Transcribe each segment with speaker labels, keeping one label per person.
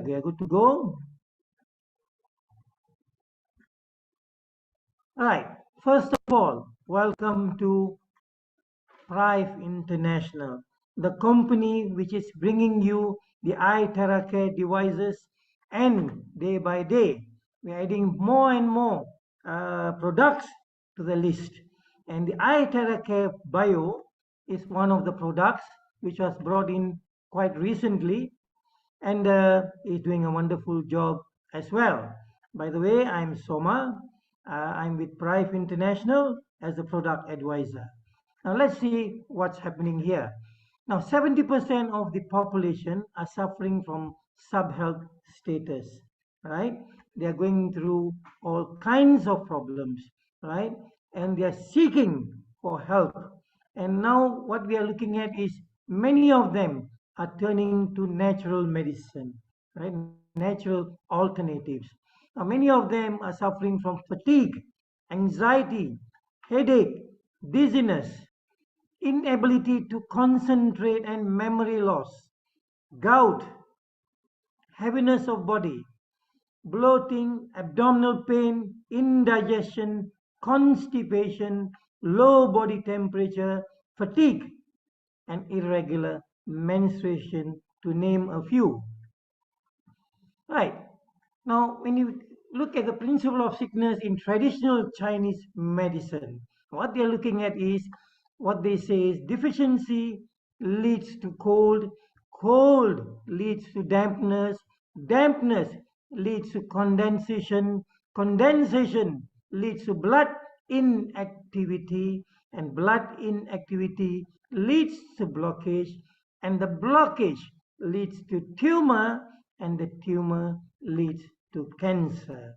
Speaker 1: We are good to go. All right. First of all, welcome to Thrive International, the company which is bringing you the iTeraCare devices, and day by day, we're adding more and more products to the list. And the iTeraCare Bio is one of the products which was brought in quite recently and is doing a wonderful job as well. By the way, I'm Soma. I'm with Prive International as a product advisor. Now let's see what's happening here. Now 70% of the population are suffering from sub-health status, right? They are going through all kinds of problems, right? And they are seeking for help. And now what we are looking at is many of them are turning to natural medicine, right? Natural alternatives. Now, many of them are suffering from fatigue, anxiety, headache, dizziness, inability to concentrate, and memory loss, gout, heaviness of body, bloating, abdominal pain, indigestion, constipation, low body temperature, fatigue, and irregular menstruation, to name a few. Right. Now, when you look at the principle of sickness in traditional Chinese medicine, what they're looking at is what they say is deficiency leads to cold, cold leads to dampness, dampness leads to condensation, condensation leads to blood inactivity, and blood inactivity leads to blockage, and the blockage leads to tumor, and the tumor leads to cancer.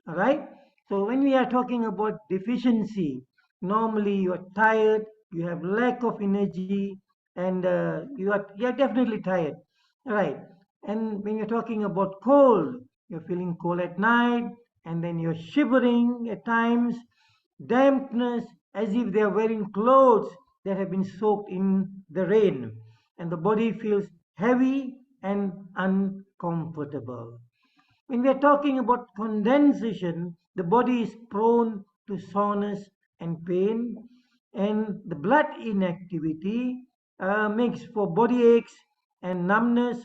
Speaker 1: All right. So when we are talking about deficiency, normally you are tired, you have lack of energy, and you are definitely tired. All right. And when you're talking about cold, you're feeling cold at night, and then you're shivering at times, dampness, as if they are wearing clothes that have been soaked in the rain, and the body feels heavy and uncomfortable. When we are talking about condensation, the body is prone to soreness and pain, and the blood inactivity makes for body aches and numbness,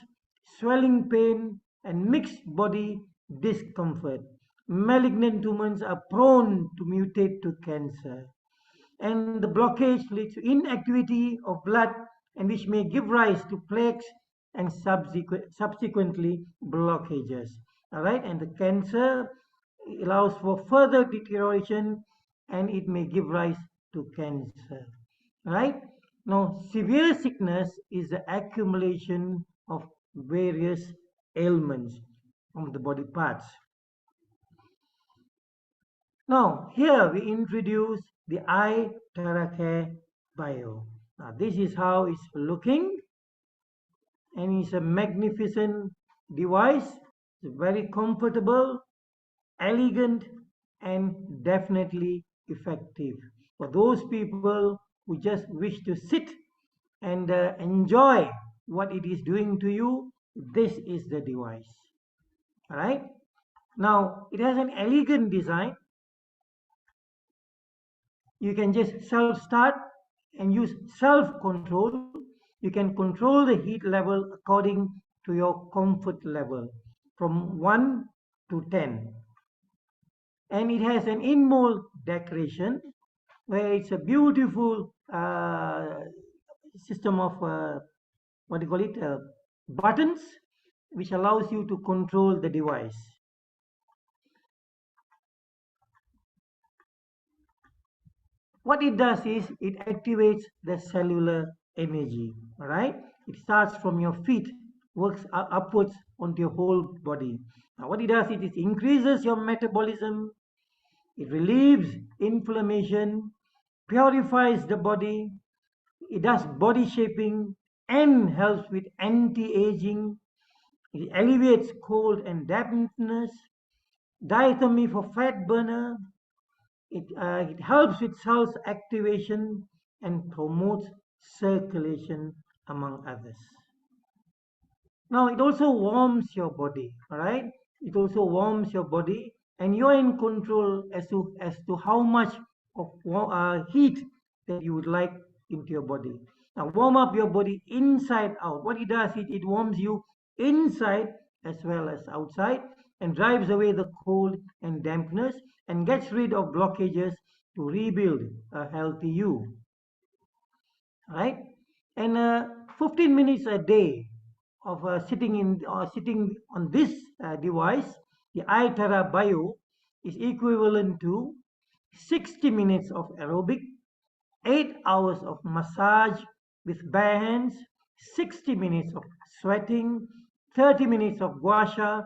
Speaker 1: swelling pain, and mixed body discomfort. Malignant tumors are prone to mutate to cancer, and the blockage leads to inactivity of blood, and which may give rise to plaques and subsequently blockages. All right, and the cancer allows for further deterioration, and it may give rise to cancer. Right. Now, severe sickness is the accumulation of various ailments from the body parts. Now, here we introduce the iTeraCare Bio. Now, this is how it's looking, and it's a magnificent device. It's very comfortable, elegant, and definitely effective. For those people who just wish to sit and enjoy what it is doing to you, this is the device. All right. Now, it has an elegant design. You can just self start and use self control. You can control the heat level according to your comfort level from 1 to 10. And it has an in-mold decoration where it's a beautiful system of what do you call it, buttons, which allows you to control the device. What it does is it activates the cellular energy. All right, it starts from your feet, works upwards onto your whole body. Now what it does is it increases your metabolism, it relieves inflammation, purifies the body, it does body shaping, and helps with anti-aging. It alleviates cold and dampness, diathermy for fat burner. It helps with cells activation and promotes circulation, among others. Now it also warms your body, all right? It also warms your body, and you're in control as to how much of heat that you would like into your body. Now warm up your body inside out. What it does, it warms you inside as well as outside, and drives away the cold and dampness, and gets rid of blockages to rebuild a healthy you, right? And 15 minutes a day of sitting on this device, the iTeraBio, is equivalent to 60 minutes of aerobic, 8 hours of massage with bare hands, 60 minutes of sweating, 30 minutes of gua sha,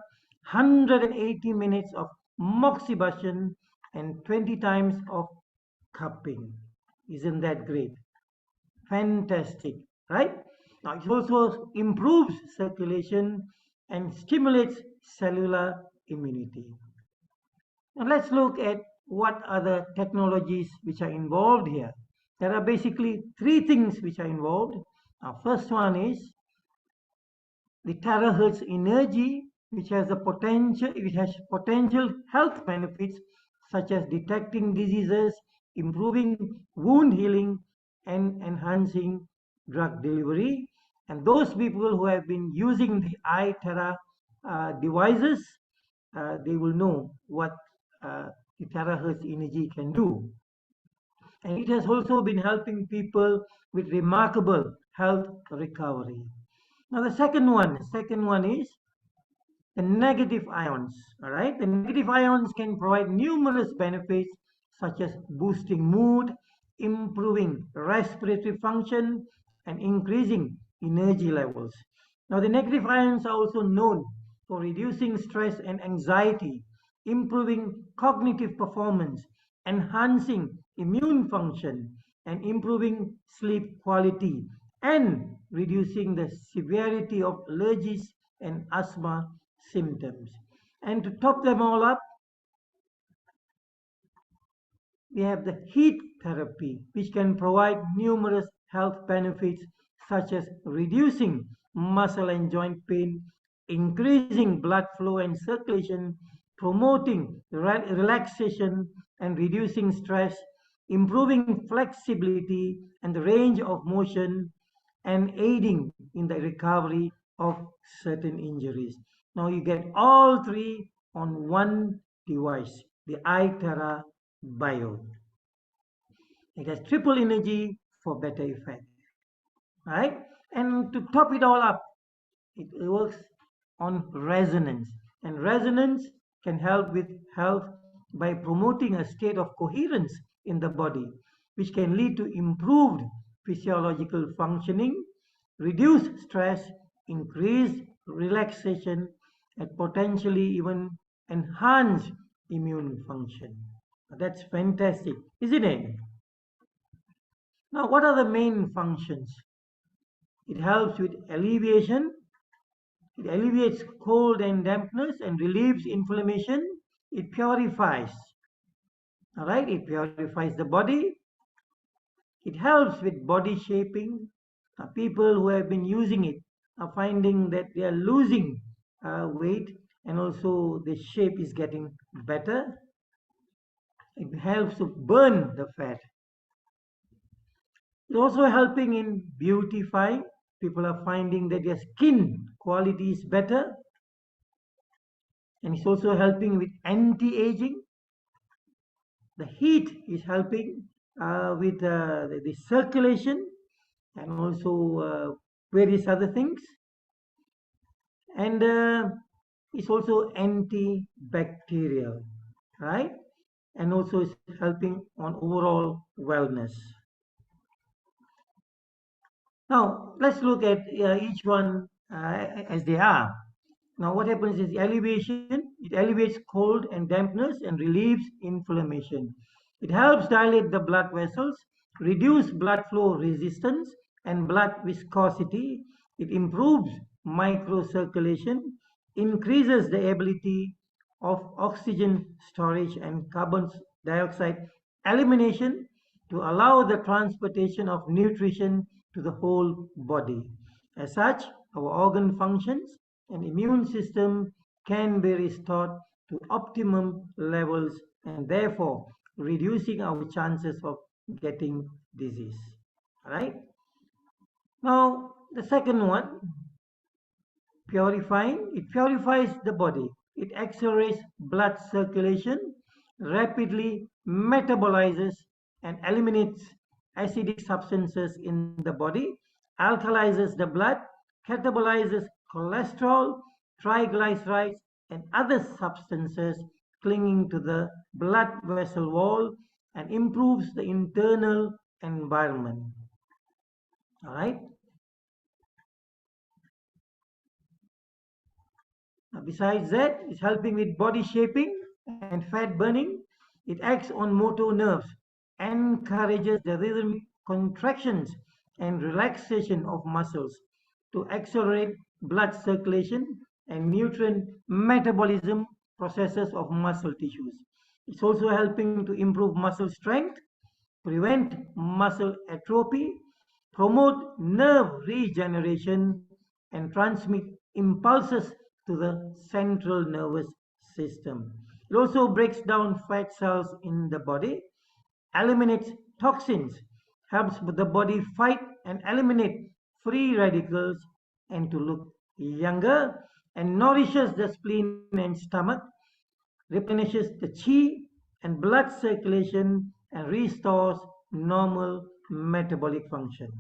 Speaker 1: 180 minutes of moxibustion, and 20 times of cupping. Isn't that great? Fantastic, right? Now it also improves circulation and stimulates cellular immunity. Now let's look at what are the technologies which are involved here. There are basically three things which are involved. Now, first one is the terahertz energy, which has potential health benefits such as detecting diseases, improving wound healing, and enhancing drug delivery. And those people who have been using the iTera devices, they will know what uh, the terahertz energy can do. And it has also been helping people with remarkable health recovery. Now the second one is the negative ions. All right, the negative ions can provide numerous benefits such as boosting mood, improving respiratory function, and increasing energy levels. Now the negative ions are also known for reducing stress and anxiety, improving cognitive performance, enhancing immune function, and improving sleep quality, and reducing the severity of allergies and asthma symptoms. And to top them all up, we have the heat therapy, which can provide numerous health benefits such as reducing muscle and joint pain, increasing blood flow and circulation, promoting relaxation and reducing stress, improving flexibility and the range of motion, and aiding in the recovery of certain injuries. Now you get all three on one device, the iTera Bio. It has triple energy for better effect, right? And to top it all up, it works on resonance, and resonance can help with health by promoting a state of coherence in the body, which can lead to improved physiological functioning, reduced stress, increased relaxation, and potentially even enhanced immune function. That's fantastic, isn't it? Now, what are the main functions? It helps with alleviation. It alleviates cold and dampness and relieves inflammation. It purifies. All right, it purifies the body. It helps with body shaping. People who have been using it are finding that they are losing weight, and also the shape is getting better. It helps to burn the fat. It's also helping in beautifying. People are finding that their skin quality is better, and it's also helping with anti-aging. The heat is helping with the circulation, and also various other things. And it's also antibacterial, right? And also it's helping on overall wellness. Now let's look at each one as they are. Now what happens is elevation, it elevates cold and dampness and relieves inflammation. It helps dilate the blood vessels, reduce blood flow resistance and blood viscosity. It improves microcirculation, increases the ability of oxygen storage and carbon dioxide elimination to allow the transportation of nutrition to the whole body. As such, our organ functions and immune system can be restored to optimum levels and therefore reducing our chances of getting disease. All right. Now the second one, purifying, it purifies the body. It accelerates blood circulation, rapidly metabolizes and eliminates acidic substances in the body, alkalizes the blood, catabolizes cholesterol, triglycerides, and other substances clinging to the blood vessel wall and improves the internal environment. All right. Besides that, it's helping with body shaping and fat burning. It acts on motor nerves, encourages the rhythmic contractions and relaxation of muscles to accelerate blood circulation and nutrient metabolism processes of muscle tissues. It's also helping to improve muscle strength, prevent muscle atrophy, promote nerve regeneration, and transmit impulses to the central nervous system. It also breaks down fat cells in the body, eliminates toxins, helps the body fight and eliminate free radicals and to look younger, and nourishes the spleen and stomach, replenishes the chi and blood circulation, and restores normal metabolic function.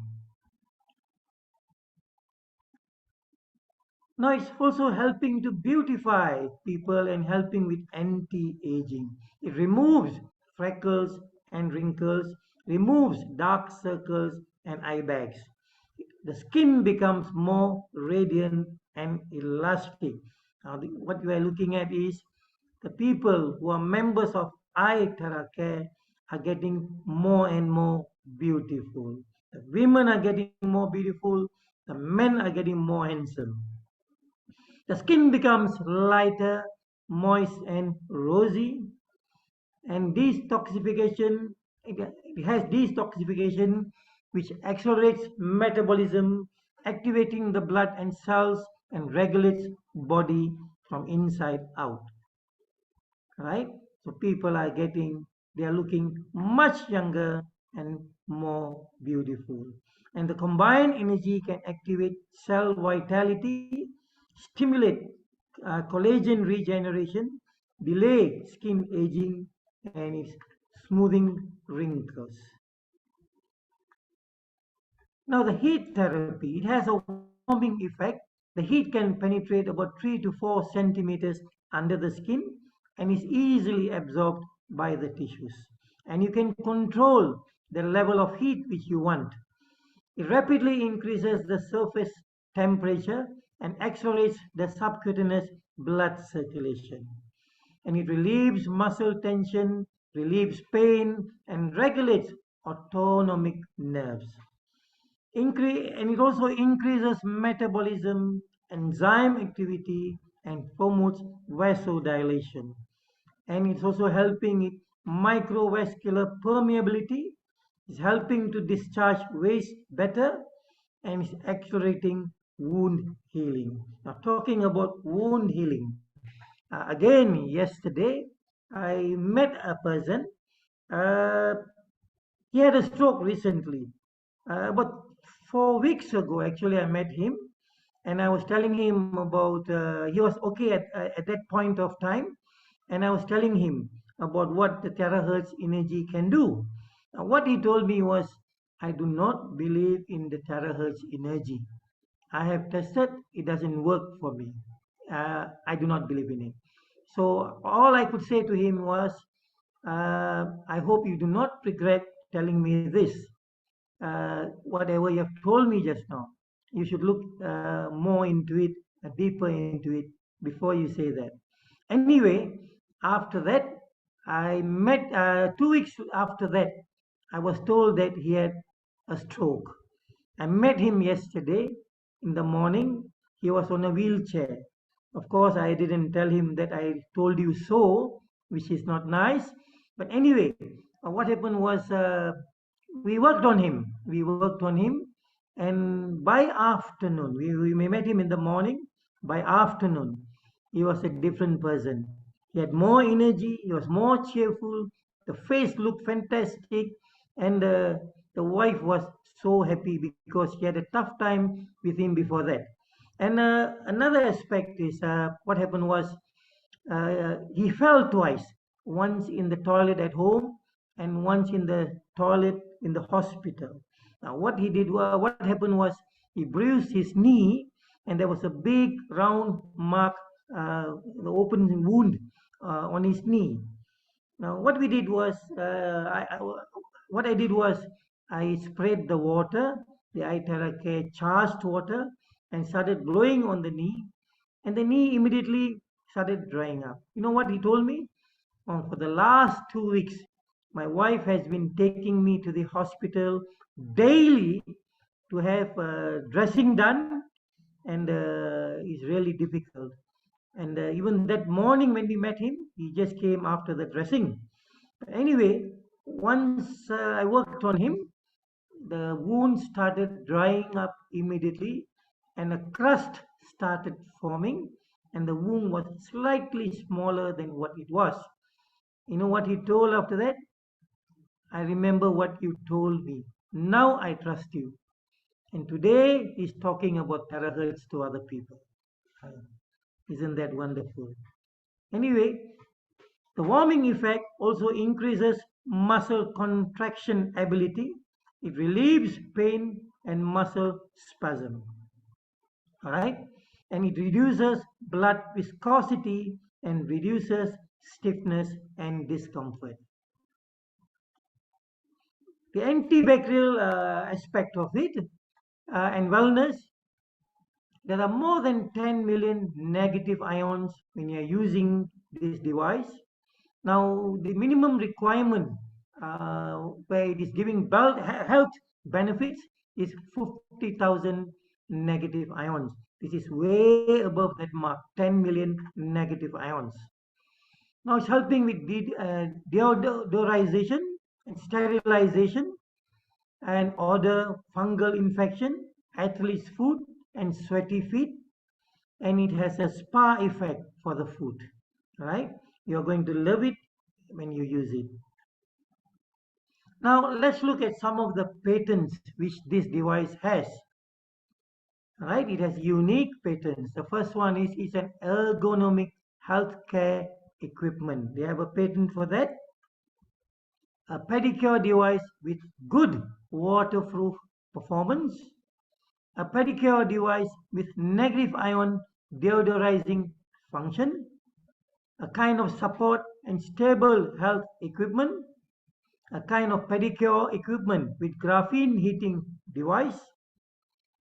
Speaker 1: Now it's also helping to beautify people and helping with anti-aging. It removes freckles and wrinkles, removes dark circles and eye bags. The skin becomes more radiant and elastic. Now, what we are looking at is the people who are members of iTeraCare are getting more and more beautiful. The women are getting more beautiful, the men are getting more handsome. The skin becomes lighter, moist, and rosy, and detoxification, it has detoxification which accelerates metabolism, activating the blood and cells, and regulates body from inside out. Right? So people are getting, they are looking much younger and more beautiful. And the combined energy can activate cell vitality, stimulate collagen regeneration, delay skin aging, and it's smoothing wrinkles. Now, the heat therapy, it has a warming effect. The heat can penetrate about 3 to 4 centimeters under the skin and is easily absorbed by the tissues. And you can control the level of heat which you want. It rapidly increases the surface temperature and accelerates the subcutaneous blood circulation. And it relieves muscle tension, relieves pain, and regulates autonomic nerves. And it also increases metabolism, enzyme activity, and promotes vasodilation. And it's also helping it microvascular permeability, is helping to discharge waste better, and is accelerating wound healing. Now, talking about wound healing, again, yesterday I met a person. Uh, he had a stroke recently. About 4 weeks ago, actually, I met him and I was telling him about, he was okay at that point of time. And I was telling him about what the terahertz energy can do. What he told me was, I do not believe in the terahertz energy. I have tested, it doesn't work for me. I do not believe in it. So all I could say to him was, I hope you do not regret telling me this. Whatever you have told me just now, you should look more into it, deeper into it before you say that. Anyway, after that, I met 2 weeks after that, I was told that he had a stroke. I met him yesterday in the morning. He was on a wheelchair. Of course, I didn't tell him that I told you so, which is not nice. But anyway, what happened was we worked on him. We worked on him. And by afternoon, we met him in the morning. By afternoon, he was a different person. He had more energy, he was more cheerful, the face looked fantastic, and the wife was so happy because she had a tough time with him before that. And another aspect is what happened was he fell twice, once in the toilet at home and once in the toilet in the hospital. Now, what happened was he bruised his knee, and there was a big round mark, the open wound on his knee. Now, what I did was I sprayed the water, the iTeraCare charged water, and started blowing on the knee, and the knee immediately started drying up. You know what he told me? For the last 2 weeks, my wife has been taking me to the hospital daily to have dressing done, and it's really difficult. And even that morning when we met him, he just came after the dressing. Anyway, once I worked on him, the wound started drying up immediately, and a crust started forming, and the wound was slightly smaller than what it was. You know what he told after that? I remember what you told me. Now I trust you. And today he's talking about terahertz to other people. Uh, Isn't that wonderful? Anyway, the warming effect also increases muscle contraction ability. It relieves pain and muscle spasm. All right? And it reduces blood viscosity and reduces stiffness and discomfort. The antibacterial aspect of it and wellness, there are more than 10 million negative ions when you're using this device. Now, the minimum requirement where it is giving health benefits is 50,000 negative ions. This is way above that mark, 10 million negative ions. Now, it's helping with deodorization and sterilization and order fungal infection, athlete's foot, and sweaty feet, and it has a spa effect for the foot. Right? You're going to love it when you use it. Now let's look at some of the patents which this device has. Right? It has unique patents. The first one is it's an ergonomic healthcare equipment. They have a patent for that. A pedicure device with good waterproof performance. A pedicure device with negative ion deodorizing function. A kind of support and stable health equipment. A kind of pedicure equipment with graphene heating device,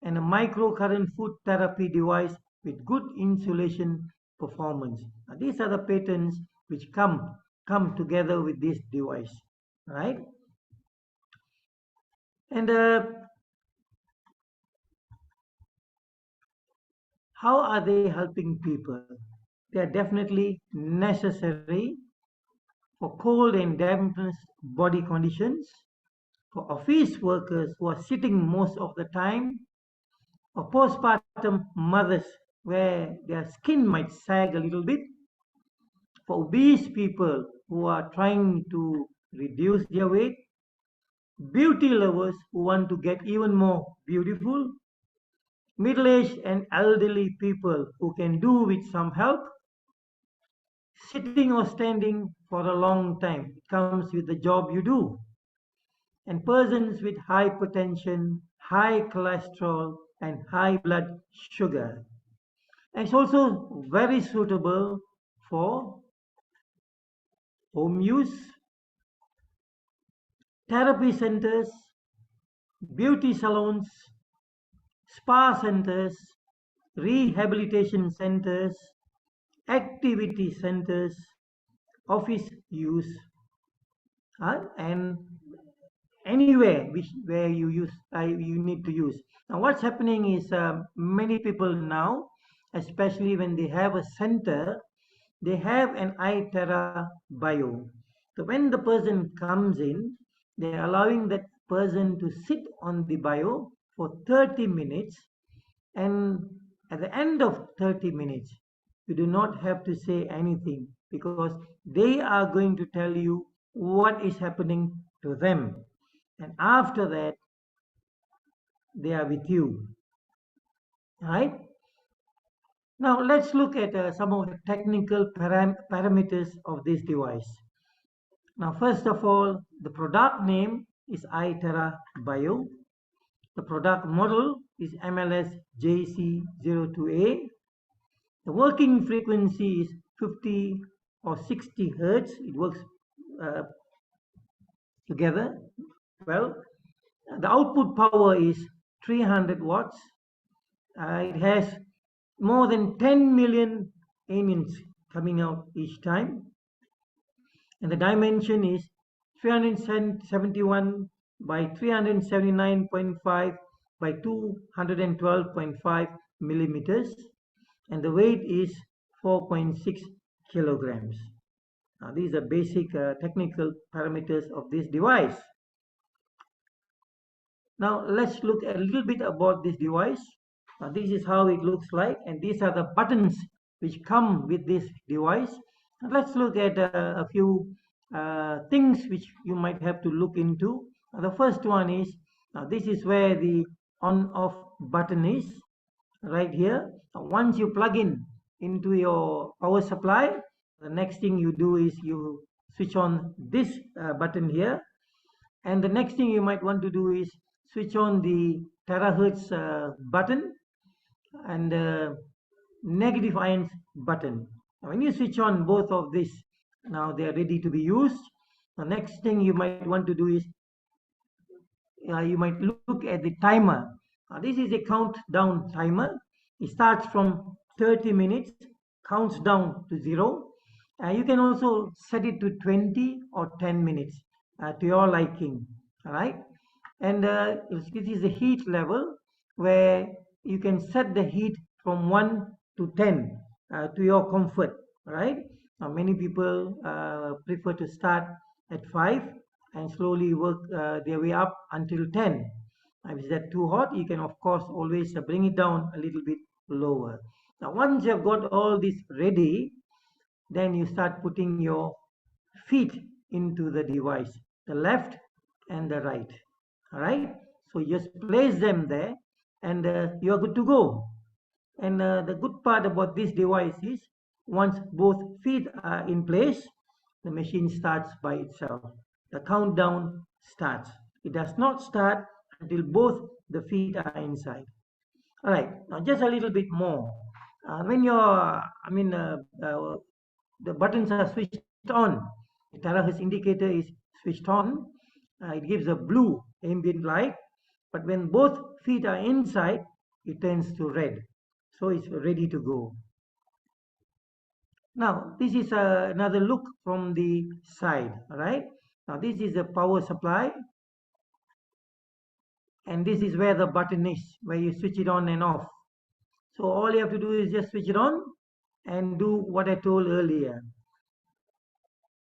Speaker 1: and a microcurrent foot therapy device with good insulation performance. Now, these are the patents which come together with this device, right? And how are they helping people? They are definitely necessary for cold and dampness body conditions, for office workers who are sitting most of the time, or postpartum mothers where their skin might sag a little bit, for obese people who are trying to reduce their weight, beauty lovers who want to get even more beautiful, middle aged and elderly people who can do with some help, sitting or standing for a long time. It comes with the job you do. And persons with hypertension, high cholesterol, and high blood sugar. And it's also very suitable for home use, therapy centers, beauty salons, spa centers, rehabilitation centers, activity centers, office use, and anywhere where you need to use. Now, what's happening is many people now, especially when they have a center, they have an iTeraBio. So when the person comes in, they're allowing that person to sit on the bio for 30 minutes, and At the end of 30 minutes, you do not have to say anything because they are going to tell you what is happening to them. And after that, they are with you. Right? Now, let's look at some of the technical parameters of this device. Now, first of all, the product name is iTeraBio. The product model is MLS JC02A. The working frequency is 50 or 60 hertz. It works uh, together well. The output power is 300 watts. It has more than 10 million amines coming out each time. And the dimension is 371 by 379.5 by 212.5 millimeters, and the weight is 4.6 kilograms. Now, these are basic technical parameters of this device. Now, let's look a little bit about this device. This is how it looks like, and these are the buttons which come with this device. And let's look at a few things which you might have to look into. The first one is this is where the on-off button is, right here. Once you plug in into your power supply, the next thing you do is you switch on this button here, and the next thing you might want to do is switch on the terahertz button and negative ions button. Now, when you switch on both of these, now they are ready to be used. The next thing you might want to do is you might look at the timer. This is a countdown timer. It starts from 30 minutes, counts down to 0. You can also set it to 20 or 10 minutes to your liking. All right. And this is the heat level where you can set the heat from 1 to 10 to your comfort. Right. Now, many people prefer to start at 5 and slowly work their way up until 10. If that too hot, you can of course always bring it down a little bit lower. Now, once you have got all this ready, then you start putting your feet into the device, the left and the right. All right. So you just place them there, and you are good to go. And the good part about this device is once both feet are in place, the machine starts by itself. The countdown starts. It does not start until both the feet are inside. All right, now just a little bit more. When the buttons are switched on, the terahertz indicator is switched on. It gives a blue ambient light, but when both feet are inside, it turns to red. So it's ready to go. Now, this is another look from the side, right? Now, this is the power supply, and this is where the button is, where you switch it on and off. So all you have to do is just switch it on and do what I told earlier.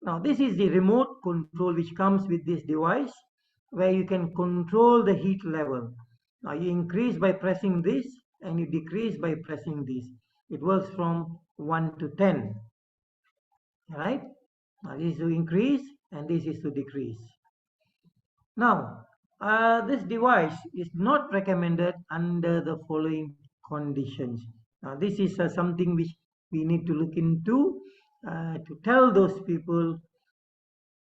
Speaker 1: Now, this is the remote control which comes with this device, where you can control the heat level. Now, you increase by pressing this, and you decrease by pressing this. It works from 1 to 10. Right? Now, this is to increase and this is to decrease. Now, this device is not recommended under the following conditions. Now, this is something which we need to look into to tell those people.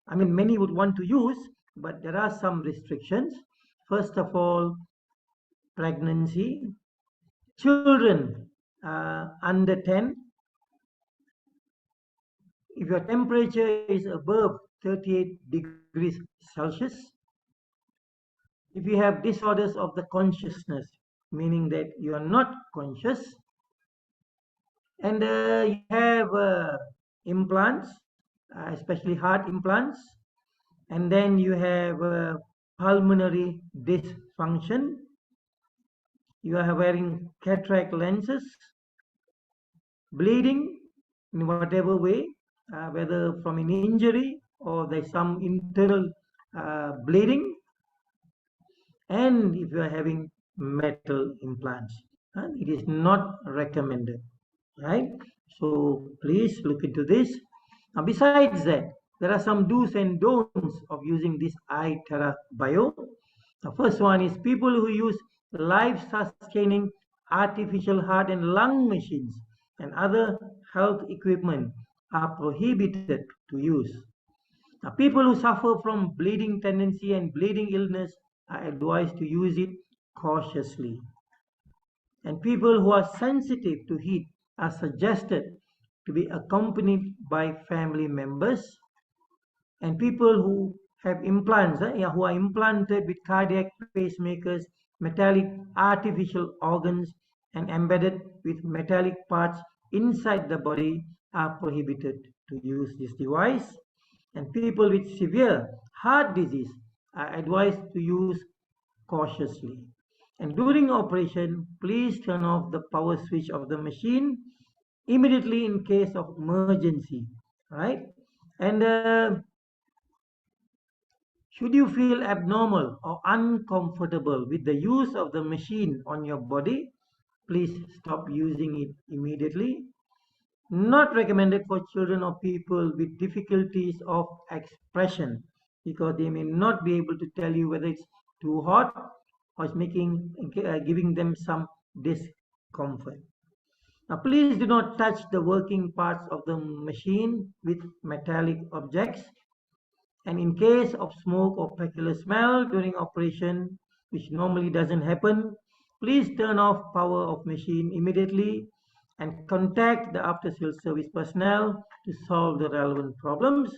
Speaker 1: I mean, many would want to use, but there are some restrictions. First of all, pregnancy, children under 10. If your temperature is above 38 degrees Celsius, if you have disorders of the consciousness, meaning that you are not conscious, and you have implants, especially heart implants, and then you have pulmonary dysfunction, you are wearing cataract lenses, bleeding in whatever way, whether from an injury or there's some internal bleeding, and if you are having metal implants. It is not recommended, right? So please look into this. Now, besides that, there are some do's and don'ts of using this iTeraBio. The first one is people who use life-sustaining artificial heart and lung machines and other health equipment are prohibited to use. Now, people who suffer from bleeding tendency and bleeding illness are advised to use it cautiously. And people who are sensitive to heat are suggested to be accompanied by family members. And people who have implants, yeah, who are implanted with cardiac pacemakers, metallic artificial organs, and embedded with metallic parts inside the body are prohibited to use this device. And people with severe heart disease are advised to use cautiously. And during operation, please turn off the power switch of the machine immediately in case of emergency, right? And should you feel abnormal or uncomfortable with the use of the machine on your body, please stop using it immediately. Not recommended for children or people with difficulties of expression because they may not be able to tell you whether it's too hot or it's giving them some discomfort. Now, please do not touch the working parts of the machine with metallic objects. And in case of smoke or peculiar smell during operation, which normally doesn't happen, please turn off power of machine immediately and contact the after sales service personnel to solve the relevant problems.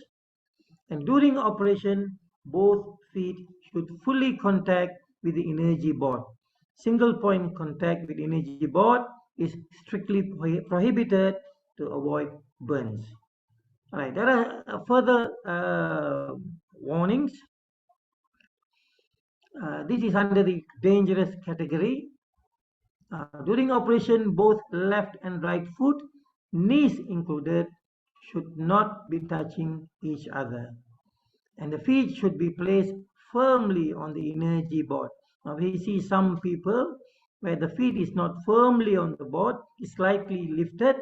Speaker 1: And during operation, both feet should fully contact with the energy board. Single point contact with energy board is strictly prohibited to avoid burns. All right, there are further warnings. This is under the dangerous category. During operation, both left and right foot, knees included, should not be touching each other. And the feet should be placed firmly on the energy board. Now we see some people where the feet is not firmly on the board, is slightly lifted,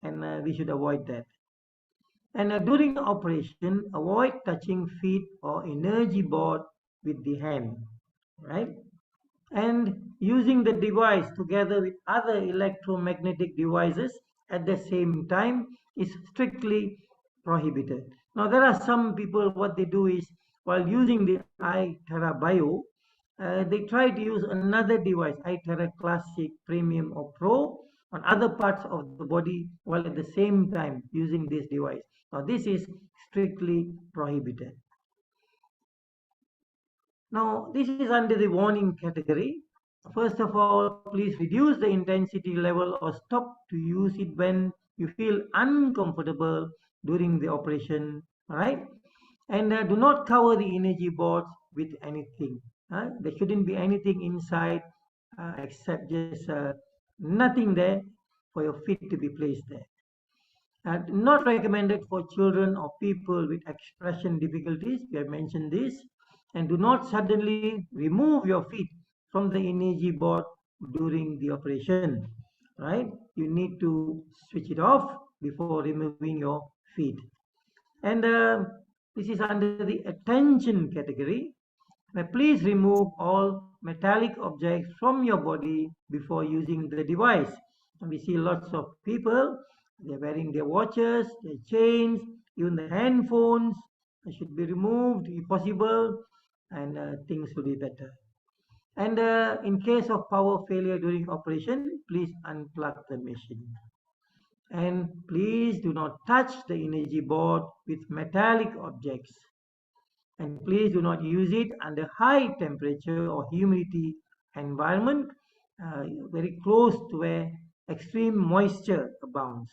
Speaker 1: and we should avoid that. And during operation, avoid touching feet or energy board with the hand, right? And using the device together with other electromagnetic devices at the same time is strictly prohibited. Now, there are some people, what they do is while using the iTeraBio, they try to use another device, iTera Classic, Premium, or Pro, on other parts of the body while at the same time using this device. Now, this is strictly prohibited. Now, this is under the warning category. First of all, please reduce the intensity level or stop to use it when you feel uncomfortable during the operation, right? And do not cover the energy boards with anything. There shouldn't be anything inside except just nothing there for your feet to be placed there. Not recommended for children or people with expression difficulties. We have mentioned this. And do not suddenly remove your feet from the energy board during the operation. Right? You need to switch it off before removing your feet. And this is under the attention category. Now, please remove all metallic objects from your body before using the device. And we see lots of people, they're wearing their watches, their chains, even the handphones. They should be removed if possible, and things will be better. And in case of power failure during operation, please unplug the machine. And please do not touch the energy board with metallic objects. And please do not use it under high temperature or humidity environment, very close to where extreme moisture abounds.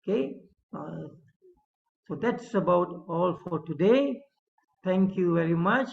Speaker 1: Okay, so that's about all for today. Thank you very much.